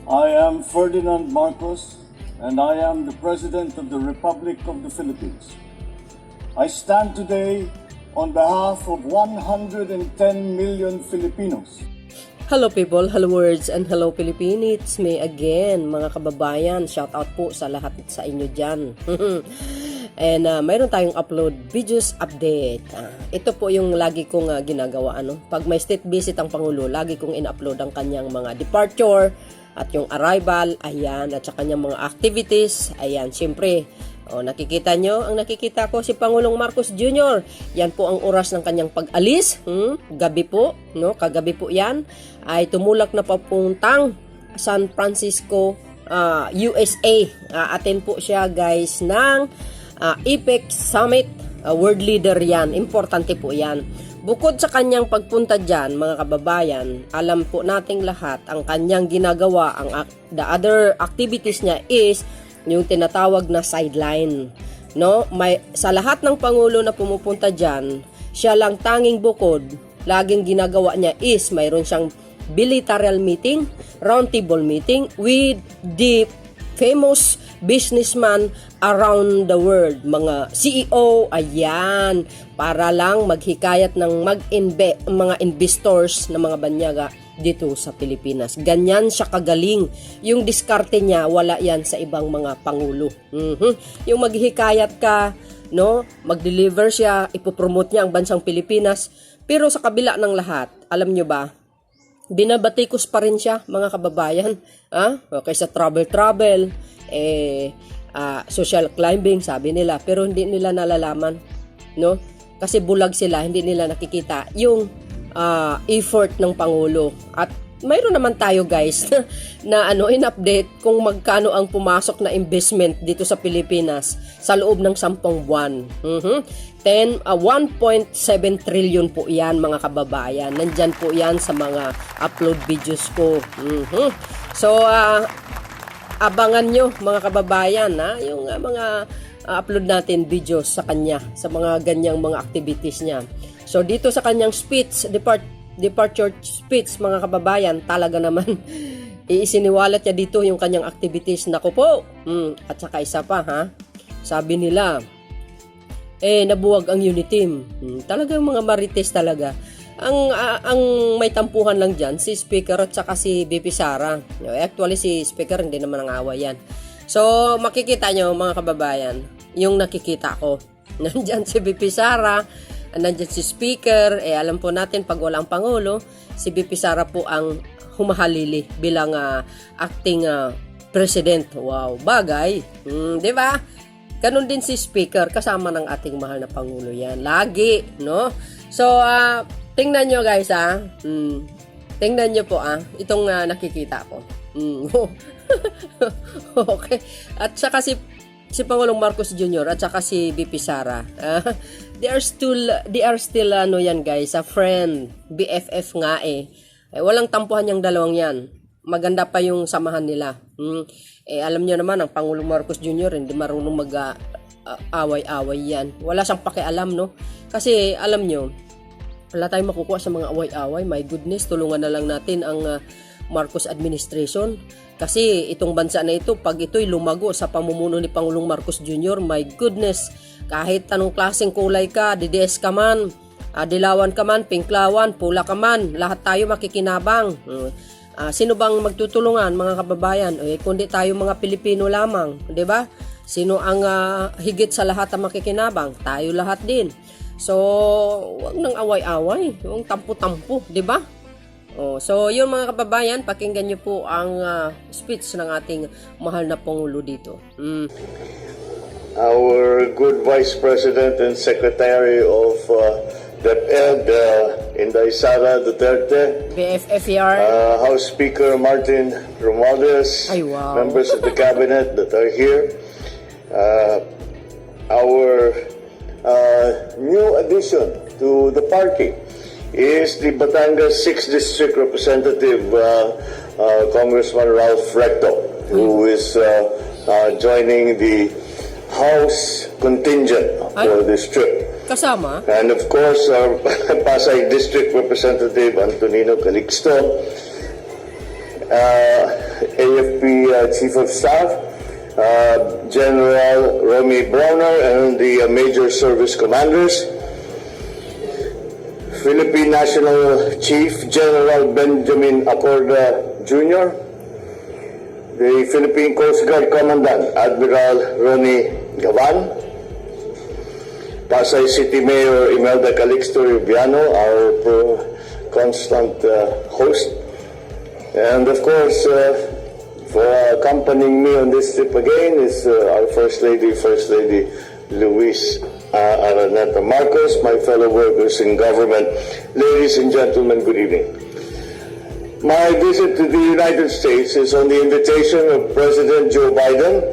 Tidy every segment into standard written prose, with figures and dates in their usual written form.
I am Ferdinand Marcos, and I am the President of the Republic of the Philippines. I stand today on behalf of 110 million Filipinos. Hello people, hello words, and hello Philippines. It's me again, mga kababayan. Shout out po sa lahat sa inyo dyan. And mayroon tayong upload videos update. Ito po yung lagi kong ginagawa. Pag may state visit ang Pangulo, lagi kong in-upload ang kanyang mga departure at yung arrival, ayan, at sa kanyang mga activities, ayan, syempre. Nakikita nyo, ang nakikita ko si Pangulong Marcos Jr. Yan po ang oras ng kanyang pag-alis. Gabi po, kagabi po yan, ay tumulak na papuntang San Francisco, USA. Attend po siya guys ng Apec Summit. World leader yan, importante po yan. Bukod sa kanyang pagpunta dyan, mga kababayan, alam po nating lahat ang kanyang ginagawa, the other activities niya is yung tinatawag na sideline. Sa lahat ng Pangulo na pumupunta dyan, siya lang tanging bukod, laging ginagawa niya is mayroon siyang bilateral meeting, roundtable meeting with the famous businessman around the world, mga CEO, ayan, para lang maghikayat ng mga investors na mga banyaga dito sa Pilipinas. Ganyan siya kagaling. Yung diskarte niya, wala yan sa ibang mga pangulo. Yung maghikayat ka, mag-deliver siya, ipopromote niya ang bansang Pilipinas. Pero sa kabila ng lahat, alam nyo ba, binabatikos pa rin siya, mga kababayan. Okay, sa travel, social climbing, sabi nila. Pero hindi nila nalalaman. Kasi bulag sila, hindi nila nakikita yung effort ng Pangulo. At mayroon naman tayo guys na in-update kung magkano ang pumasok na investment dito sa Pilipinas sa loob ng 10 buwan. 1.7 trillion po yan, mga kababayan. Nandyan po yan sa mga upload videos ko. So, abangan nyo mga kababayan yung mga upload natin videos sa kanya, sa mga ganyang mga activities niya. So dito sa kanyang speech, departure speech, mga kababayan, talaga naman isiniwalat niya dito yung kanyang activities. Naku po. At saka isa pa sabi nila nabuwag ang unity team. Talagang mga marites talaga. Ang may tampuhan lang dyan, si Speaker at saka si BP Sara. Actually, si Speaker hindi naman ang away yan. So, makikita nyo mga kababayan, yung nakikita ko. Nandyan si BP Sara, nandyan si Speaker. Alam po natin, pag walang Pangulo, si BP Sara po ang humahalili bilang acting president. Wow, bagay. Di ba? Ganun din si Speaker, kasama ng ating mahal na Pangulo yan. Lagi, So, tingnan nyo guys tingnan nyo po itong nakikita ko. Okay. At saka si Pangulong Marcos Jr. at saka si BP Sara. They are still yan guys, a friend, BFF nga walang tampuhan yung dalawang yan. Maganda pa yung samahan nila. Alam nyo naman ang Pangulong Marcos Jr. hindi marunong away-away yan. Wala siyang pakialam, Kasi alam nyo, wala tayong makukuha sa mga away-away. My goodness, tulungan na lang natin ang Marcos administration. Kasi itong bansa na ito, pag ito'y lumago sa pamumuno ni Pangulong Marcos Jr., my goodness, kahit anong klaseng kulay ka, DDS ka man, dilawan ka man, pinklawan, pula ka man, lahat tayo makikinabang. Sino bang magtutulungan, mga kababayan? Kundi tayo mga Pilipino lamang, di ba? Sino ang higit sa lahat ang makikinabang? Tayo lahat din. So, wag nang away-away, yung tampo-tampo, di ba? So, yun mga kababayan, pakinggan nyo po ang speech ng ating mahal na Pangulo dito. Our good Vice President and Secretary of DepEd, Inday Sara Duterte, BFFR, House Speaker Martin Romualdez, members of the Cabinet that are here, our new addition to the party is the Batangas 6th District Representative, Congressman Ralph Recto, who is joining the House contingent for this trip. Kasama? And of course, our Pasay District Representative Antonino Calixto AFP Chief of Staff, General Romy Browner, and the Major Service Commanders, Philippine National Chief General Benjamin Acorda Jr., the Philippine Coast Guard Commandant Admiral Ronnie Gavan, Pasay City Mayor Imelda Calixto Rubiano, our constant host, and of course, for accompanying me on this trip again is our First Lady Luis Araneta Marcos, my fellow workers in government. Ladies and gentlemen, good evening. My visit to the United States is on the invitation of President Joe Biden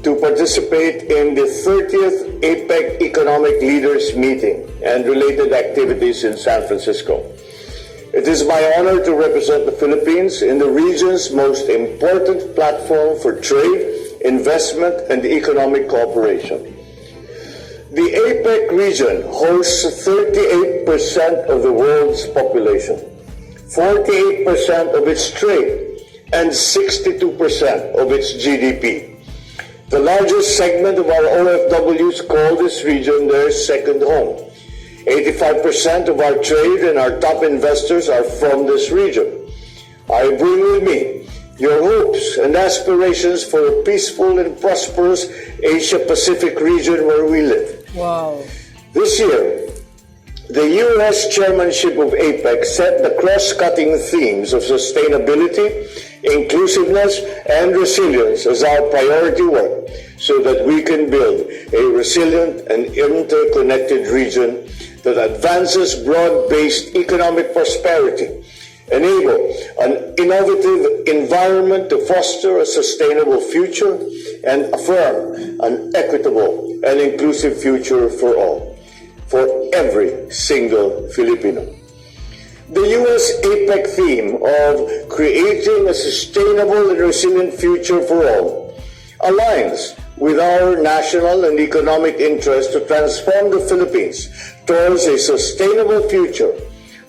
to participate in the 30th Apec Economic Leaders Meeting and related activities in San Francisco. It is my honor to represent the Philippines in the region's most important platform for trade, investment, and economic cooperation. The Apec region hosts 38% of the world's population, 48% of its trade, and 62% of its GDP. The largest segment of our OFWs call this region their second home. 85% of our trade and our top investors are from this region. I bring with me your hopes and aspirations for a peaceful and prosperous Asia-Pacific region where we live. Wow. This year, the U.S. chairmanship of APEC set the cross-cutting themes of sustainability, inclusiveness, and resilience as our priority work so that we can build a resilient and interconnected region that advances broad-based economic prosperity, enable an innovative environment to foster a sustainable future, and affirm an equitable and inclusive future for all, for every single Filipino. The U.S. APEC theme of creating a sustainable and resilient future for all aligns with our national and economic interest to transform the Philippines towards a sustainable future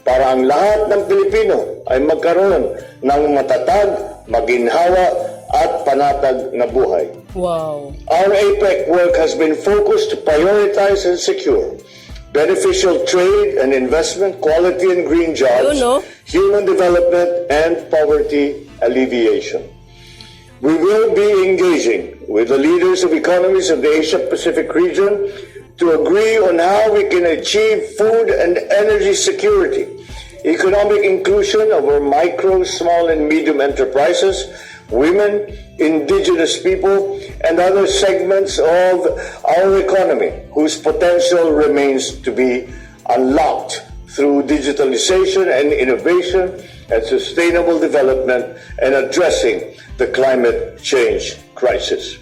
para ang lahat ng Pilipino ay magkaroon ng matatag, maginhawa at panatag na buhay. Wow. Our APEC work has been focused to prioritize and secure beneficial trade and investment, quality and green jobs, human development, and poverty alleviation. We will be engaging with the leaders of economies of the Asia-Pacific region to agree on how we can achieve food and energy security, economic inclusion of our micro, small, and medium enterprises, women, indigenous people, and other segments of our economy whose potential remains to be unlocked through digitalization and innovation and sustainable development and addressing the climate change crisis.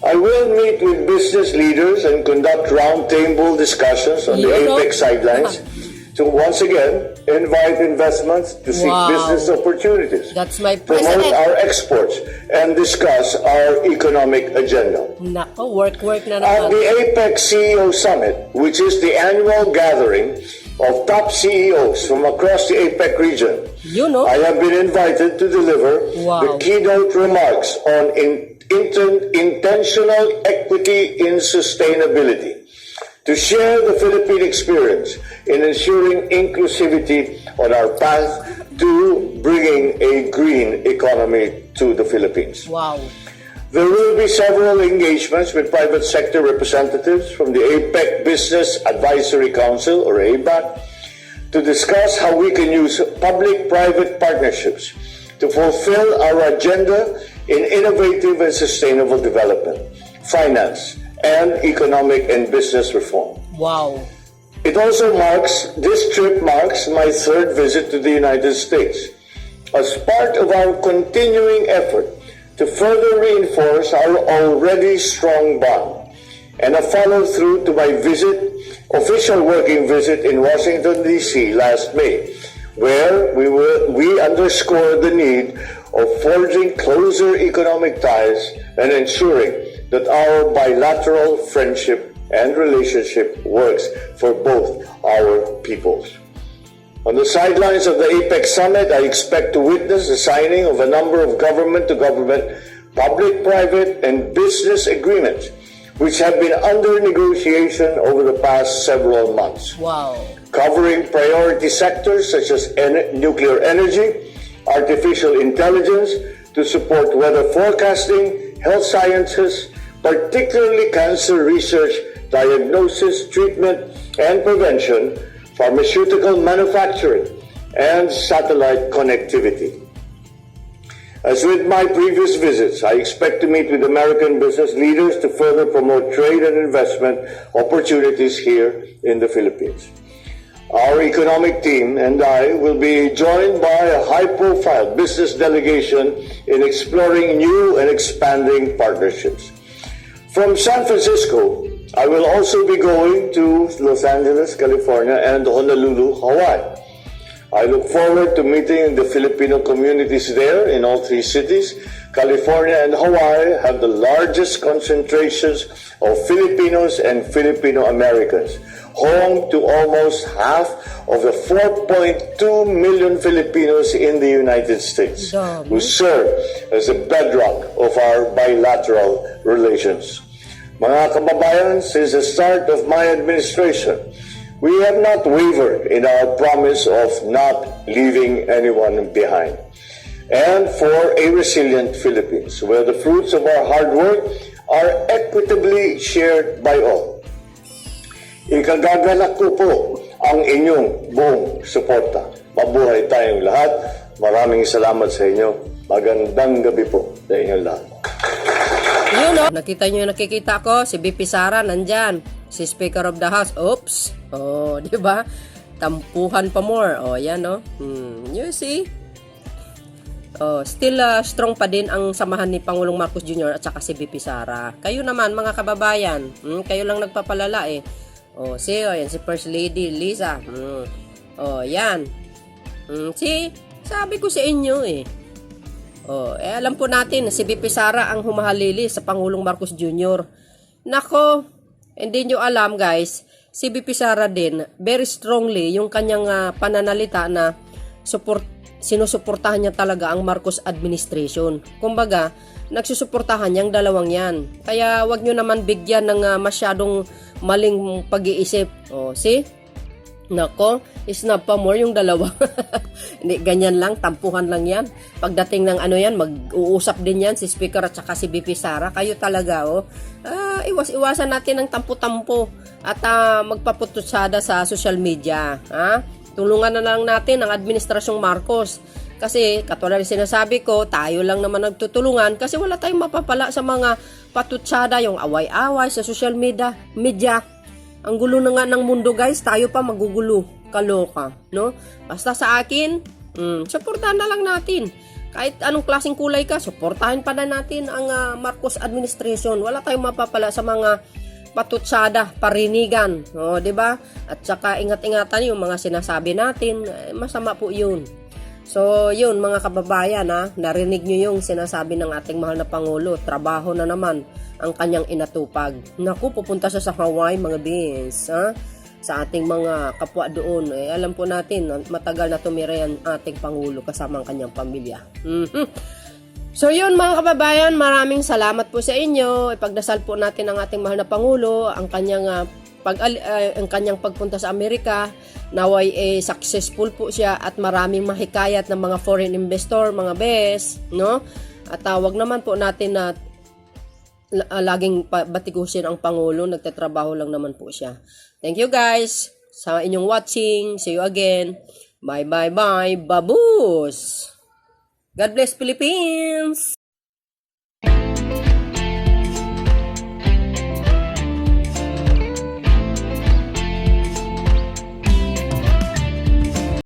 I will meet with business leaders and conduct roundtable discussions on the APEC sidelines to once again invite investments to seek business opportunities, That's my promote president. our exports, and discuss our economic agenda. Nako, work na At naman. the APEC CEO Summit, which is the annual gathering of top CEOs from across the APEC region, I have been invited to deliver the keynote remarks on intentional equity in sustainability, to share the Philippine experience in ensuring inclusivity on our path to bringing a green economy to the Philippines. Wow. There will be several engagements with private sector representatives from the APEC Business Advisory Council, or ABAC, to discuss how we can use public-private partnerships to fulfill our agenda in innovative and sustainable development, finance, and economic and business reform. Wow. This trip marks my third visit to the United States as part of our continuing effort to further reinforce our already strong bond, and a follow-through to my official working visit in Washington, D.C. last May, where we underscored the need of forging closer economic ties and ensuring that our bilateral friendship and relationship works for both our peoples. On the sidelines of the Apec summit, I expect to witness the signing of a number of government-to-government, public-private, and business agreements which have been under negotiation over the past several months. Wow. Covering priority sectors such as nuclear energy, artificial intelligence to support weather forecasting, health sciences, particularly cancer research, diagnosis, treatment, and prevention, pharmaceutical manufacturing, and satellite connectivity. As with my previous visits, I expect to meet with American business leaders to further promote trade and investment opportunities here in the Philippines. Our economic team and I will be joined by a high-profile business delegation in exploring new and expanding partnerships. From San Francisco, I will also be going to Los Angeles, California, and Honolulu, Hawaii. I look forward to meeting the Filipino communities there in all three cities. California and Hawaii have the largest concentrations of Filipinos and Filipino Americans, home to almost half of the 4.2 million Filipinos in the United States, who serve as the bedrock of our bilateral relations. Mga kababayan, since the start of my administration, we have not wavered in our promise of not leaving anyone behind. And for a resilient Philippines, where the fruits of our hard work are equitably shared by all. Ikagagalak ko po ang inyong buong suporta. Mabuhay tayong lahat. Maraming salamat sa inyo. Magandang gabi po sa inyong lahat. Yun, oh. Nakita nyo yung nakikita ko, si BP Sara nandyan. Si Speaker of the House, oops. Oh, di ba? Tampuhan pa more. Oh, yan, oh. You see? Oh, still strong pa din ang samahan ni Pangulong Marcos Jr. at saka si BP Sara. Kayo naman, mga kababayan, kayo lang nagpapalala eh. Oh, see, oh, yan si First Lady Lisa. Oh, yan. See, sabi ko sa inyo eh. Oh, alam po natin na si BP Sara ang humahalili sa Pangulong Marcos Jr. Nako, hindi nyo alam guys, si BP Sara din, very strongly yung kanyang pananalita na sinusuportahan niya talaga ang Marcos administration. Kumbaga, nagsusuportahan niyang dalawang yan. Kaya wag nyo naman bigyan ng masyadong maling pag-iisip. Oh, see? Nako, isnab pa more yung dalawa. Hindi, ganyan lang, tampuhan lang yan. Pagdating ng ano yan, mag-uusap din yan si Speaker at saka si BP Sara. Kayo talaga, oh. Iwasan natin ang tampo-tampo at magpapututsada sa social media. Ha? Tulungan na lang natin ang Administrasyong Marcos. Kasi, katulad ng sinasabi ko, tayo lang naman nagtutulungan kasi wala tayong mapapala sa mga patutsada, yung away-away sa social media. Ang gulo na nga ng mundo guys, tayo pa magugulo, kaloka, no? Basta sa akin, suportahan na lang natin. Kahit anong klaseng kulay ka, suportahan pa na natin ang Marcos administration. Wala tayong mapapala sa mga patutsada, parinigan, no, 'di ba? At saka ingat-ingatan yung mga sinasabi natin, masama po 'yun. So, yun mga kababayan, narinig nyo yung sinasabi ng ating mahal na Pangulo, trabaho na naman ang kanyang inatupag. Naku, pupunta siya sa Hawaii mga beans, sa ating mga kapwa doon. Alam po natin, matagal na tumira yan ating Pangulo kasama ang kanyang pamilya. So yun mga kababayan, maraming salamat po sa inyo. Ipagdasal po natin ang ating mahal na Pangulo, ang kanyang pagpunta sa Amerika. Naway successful po siya at maraming mahikayat ng mga foreign investor, mga bes, no? At wag naman po natin na laging batikusin ang Pangulo, nagtatrabaho lang naman po siya. Thank you guys sa inyong watching. See you again. Bye bye bye. Baboos! God bless Philippines!